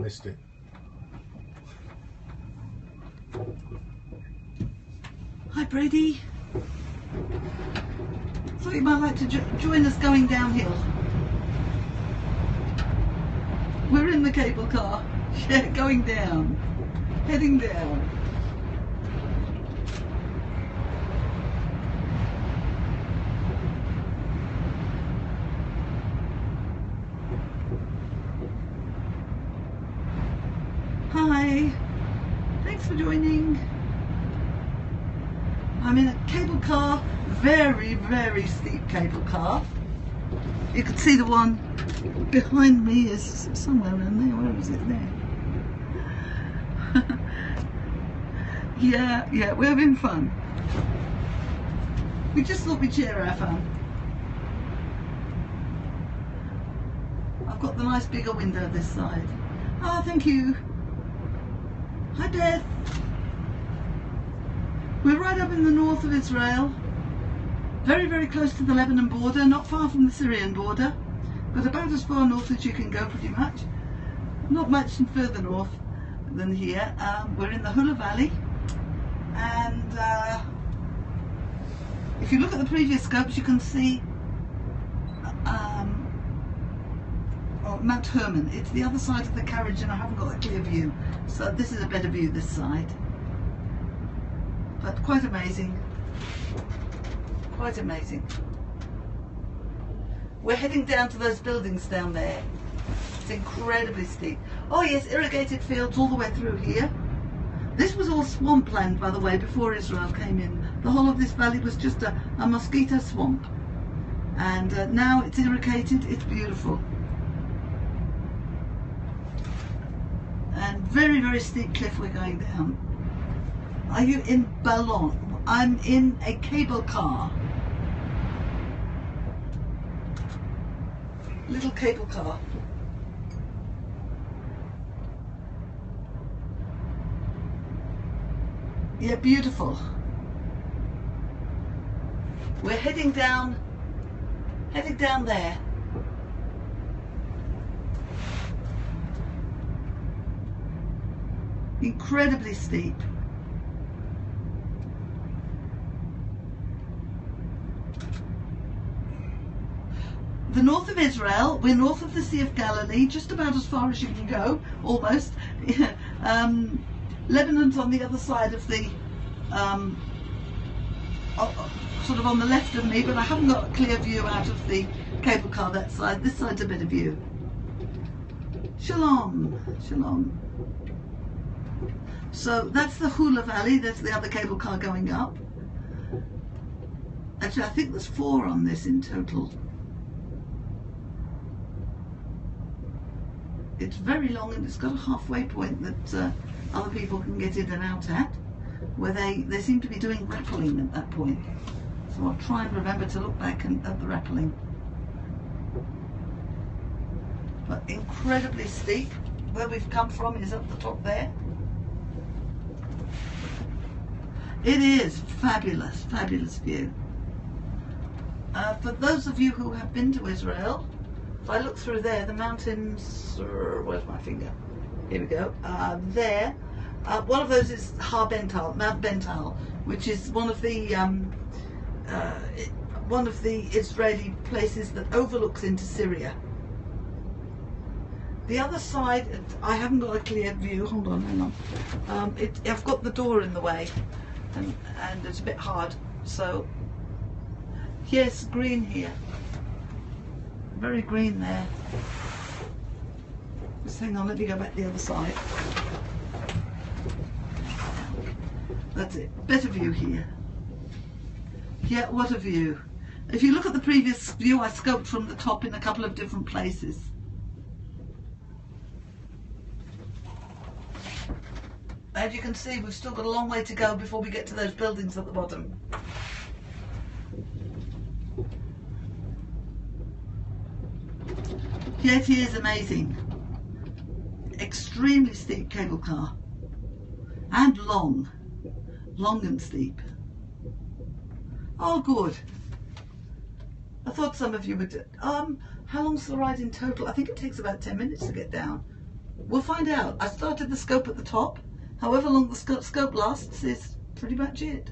missed it. Hi Brady. Thought you might like to join us going downhill. We're in the cable car. Yeah, going down. Heading down. Hi. Thanks for joining. I'm in a cable car, very, very steep cable car. You can see the one behind me is somewhere around there. Where is it? There. yeah, we're having fun. We just thought we'd share our fun. I've got the nice bigger window this side. Oh, thank you. Hi Beth. We're right up in the north of Israel, very, very close to the Lebanon border, not far from the Syrian border, but about as far north as you can go pretty much. Not much further north than here. We're in the Hula Valley, and if you look at the previous scopes you can see Mount Hermon. It's the other side of the carriage and I haven't got a clear view, so this is a better view this side. But quite amazing. Quite amazing. We're heading down to those buildings down there. It's incredibly steep. Oh yes, irrigated fields all the way through here. This was all swampland, by the way, before Israel came in. The whole of this valley was just a mosquito swamp. And now it's irrigated, it's beautiful. And very, very steep cliff we're going down. Are you in Ballon? I'm in a cable car. Little cable car. Yeah, beautiful. We're heading down there. Incredibly steep. The north of Israel, we're north of the Sea of Galilee, just about as far as you can go, almost. Lebanon's on the other side of the, sort of on the left of me, but I haven't got a clear view out of the cable car that side. This side's a better view. Shalom, shalom. So that's the Hula Valley, that's the other cable car going up. Actually, I think there's 4 on this in total. It's very long and it's got a halfway point that other people can get in and out at, where they seem to be doing rappelling at that point. So I'll try and remember to look back at the rappelling. But incredibly steep. Where we've come from is up the top there. It is fabulous, fabulous view. For those of you who have been to Israel, if I look through there, the mountains, where's my finger? Here we go. There, one of those is Har Bental, Mount Bental, which is one of the Israeli places that overlooks into Syria. The other side, I haven't got a clear view. Hold on, hang on. I've got the door in the way, and it's a bit hard. So, yes, green here. Very green there. Just hang on, let me go back the other side. That's it. Better view here. Yeah, what a view. If you look at the previous view, I scoped from the top in a couple of different places. As you can see, we've still got a long way to go before we get to those buildings at the bottom. Yet it is amazing. Extremely steep cable car. And long. Long and steep. Oh, good. I thought some of you would... how long's the ride in total? I think it takes about 10 minutes to get down. We'll find out. I started the scope at the top. However long the scope lasts is pretty much it.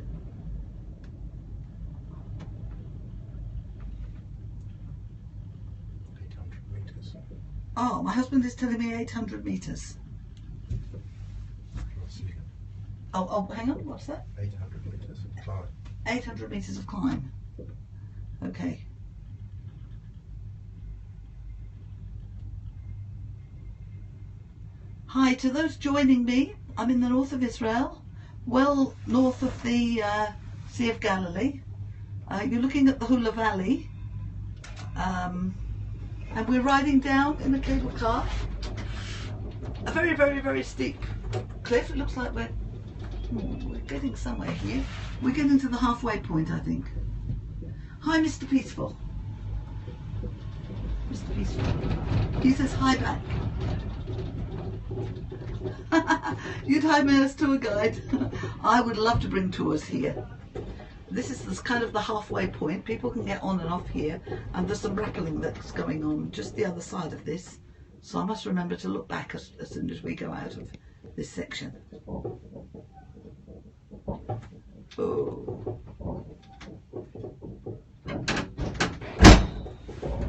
Oh, my husband is telling me 800 metres. Oh, hang on, what's that? 800 metres of climb. 800 metres of climb. Okay. Hi to those joining me. I'm in the north of Israel, well north of the Sea of Galilee. You're looking at the Hula Valley. And we're riding down in a cable car. A very, very, very steep cliff. It looks like we're getting somewhere here. We're getting to the halfway point, I think. Hi, Mr. Peaceful. Mr. Peaceful. He says hi back. You'd hire me as tour guide. I would love to bring tours here. This is kind of the halfway point. People can get on and off here, and there's some rappelling that's going on just the other side of this. So I must remember to look back as soon as we go out of this section. Oh.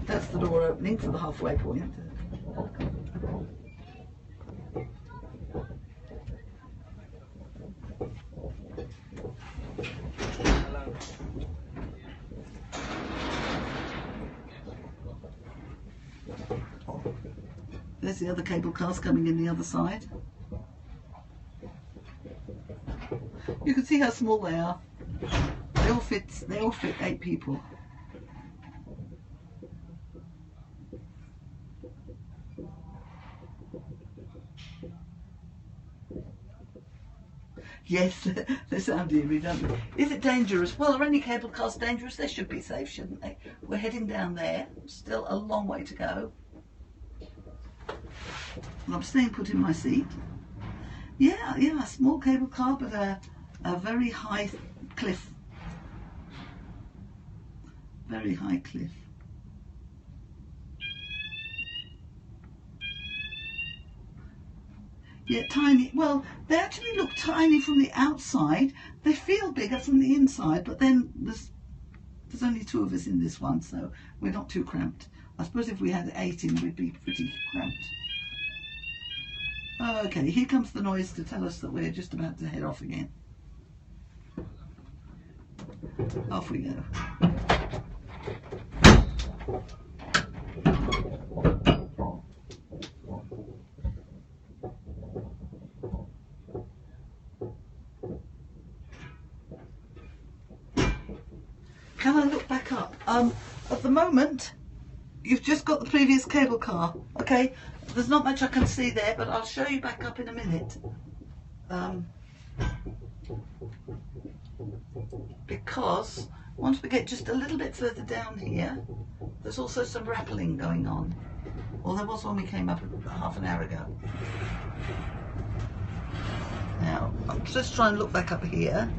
That's the door opening for the halfway point. There's the other cable cars coming in the other side. You can see how small they are. They all fit 8 people. Yes, they sound eerie, don't they? Is it dangerous? Well, are any cable cars dangerous? They should be safe, shouldn't they? We're heading down there. Still a long way to go. And I'm staying put in my seat. Yeah, a small cable car, but a very high cliff. Very high cliff. Yeah, tiny. Well, they actually look tiny from the outside. They feel bigger from the inside, but then there's only 2 of us in this one, so we're not too cramped. I suppose if we had 8 in, we'd be pretty cramped. Okay, here comes the noise to tell us that we're just about to head off again. Off we go. Can I look back up? At the moment, you've just got the previous cable car, okay? There's not much I can see there, but I'll show you back up in a minute. Because once we get just a little bit further down here, there's also some rappelling going on. Well, there was when we came up half an hour ago. Now, I'll just try and look back up here.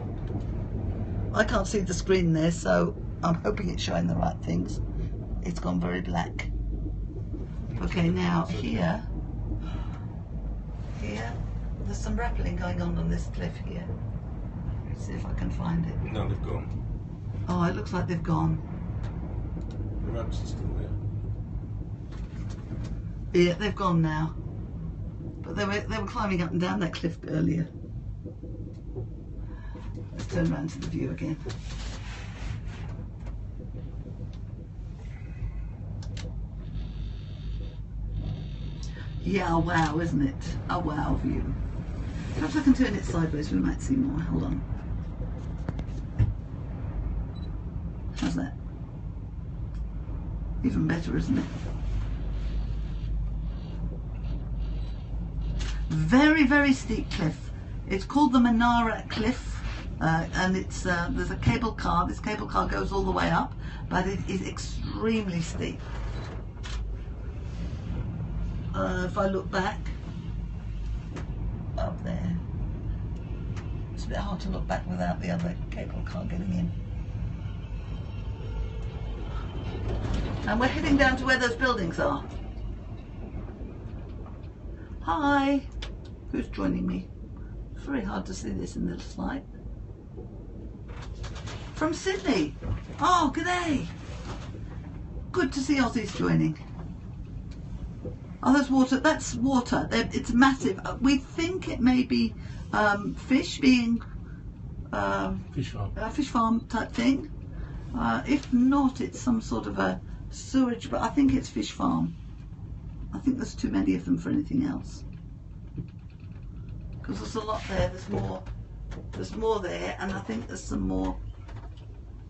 I can't see the screen there, so I'm hoping it's showing the right things. It's gone very black. Okay, now here, there's some rappelling going on this cliff here. Let's see if I can find it. No, they've gone. Oh, it looks like they've gone. The ropes are still there. Yeah, they've gone now. But they were climbing up and down that cliff earlier. Let's turn around to the view again. Yeah, wow, isn't it? A wow view. Perhaps I can turn it sideways, we might see more. Hold on. How's that? Even better, isn't it? Very, very steep cliff. It's called the Manara Cliff, and it's there's a cable car. This cable car goes all the way up, but it is extremely steep. If I look back, up there, it's a bit hard to look back without the other cable car getting in. And we're heading down to where those buildings are. Hi. Who's joining me? It's very hard to see this in this light. From Sydney. Oh, g'day. Good to see Aussies joining. Oh, there's water. That's water. It's massive. We think it may be fish being Fish farm. a fish farm type thing. If not, it's some sort of a sewage, but I think it's fish farm. I think there's too many of them for anything else. Because there's a lot there. There's more there, and I think there's some more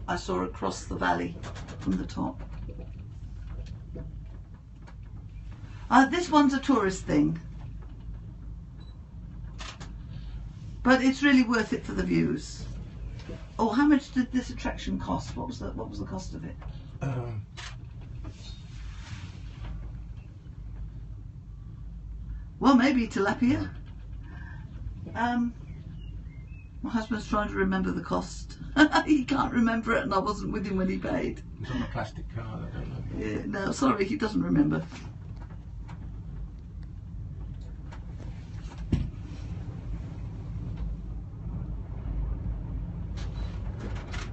I saw across the valley from the top. This one's a tourist thing, but it's really worth it for the views. Oh, how much did this attraction cost? What was the cost of it? Well, maybe tilapia. My husband's trying to remember the cost. He can't remember it, and I wasn't with him when he paid. It's on a plastic card, I don't know. Yeah, no, sorry, he doesn't remember.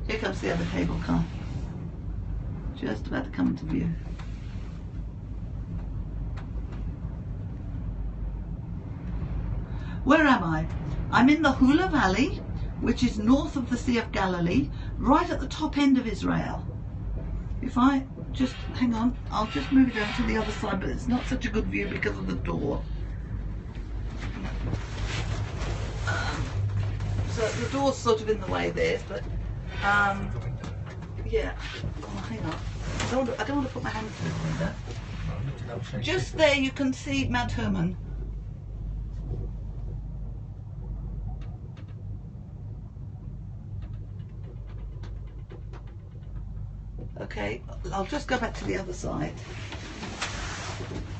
Here comes the other cable car. Just about to come into view. Where am I? I'm in the Hula Valley, which is north of the Sea of Galilee, right at the top end of Israel. If I just, hang on, I'll just move it over to the other side, but it's not such a good view because of the door. So the door's sort of in the way there, but yeah. Oh, hang on. I don't want to put my hand through the window. Just there you can see Mount Hermon. Okay, I'll just go back to the other side.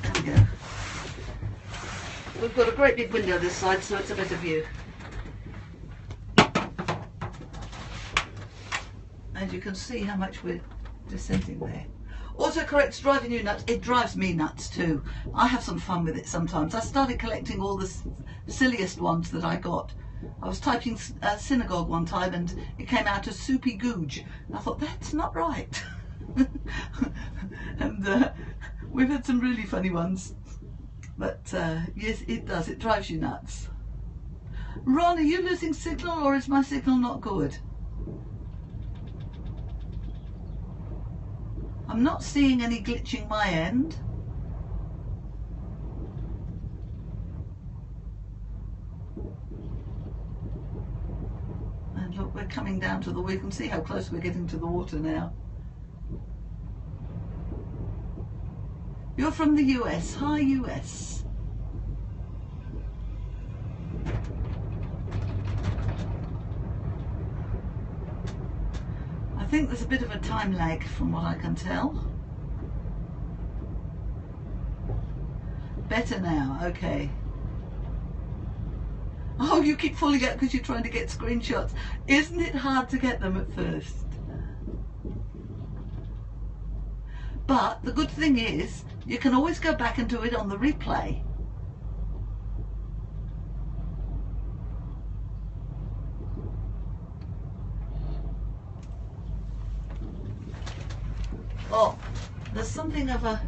There we go. We've got a great big window this side, so it's a better view. And you can see how much we're descending there. Autocorrect's driving you nuts. It drives me nuts too. I have some fun with it sometimes. I started collecting all the silliest ones that I got. I was typing synagogue one time and it came out as soupy googe. And I thought, that's not right. And we've had some really funny ones. But yes, it does. It drives you nuts. Ron, are you losing signal or is my signal not good? I'm not seeing any glitching my end. And look, we're coming down to we can see how close we're getting to the water now. You're from the US. Hi, US. I think there's a bit of a time lag from what I can tell. Better now, okay. Oh, you keep falling out because you're trying to get screenshots. Isn't it hard to get them at first? But the good thing is, you can always go back and do it on the replay. Oh, there's something of a,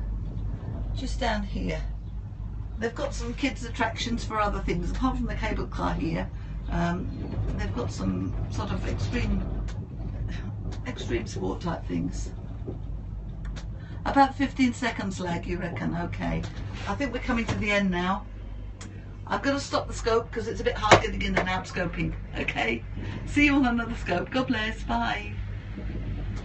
just down here. They've got some kids attractions for other things, apart from the cable car here. They've got some sort of extreme sport type things. About 15 seconds lag, you reckon? Okay. I think we're coming to the end now. I've got to stop the scope because it's a bit hard getting in and out scoping. Okay. See you on another scope. God bless. Bye.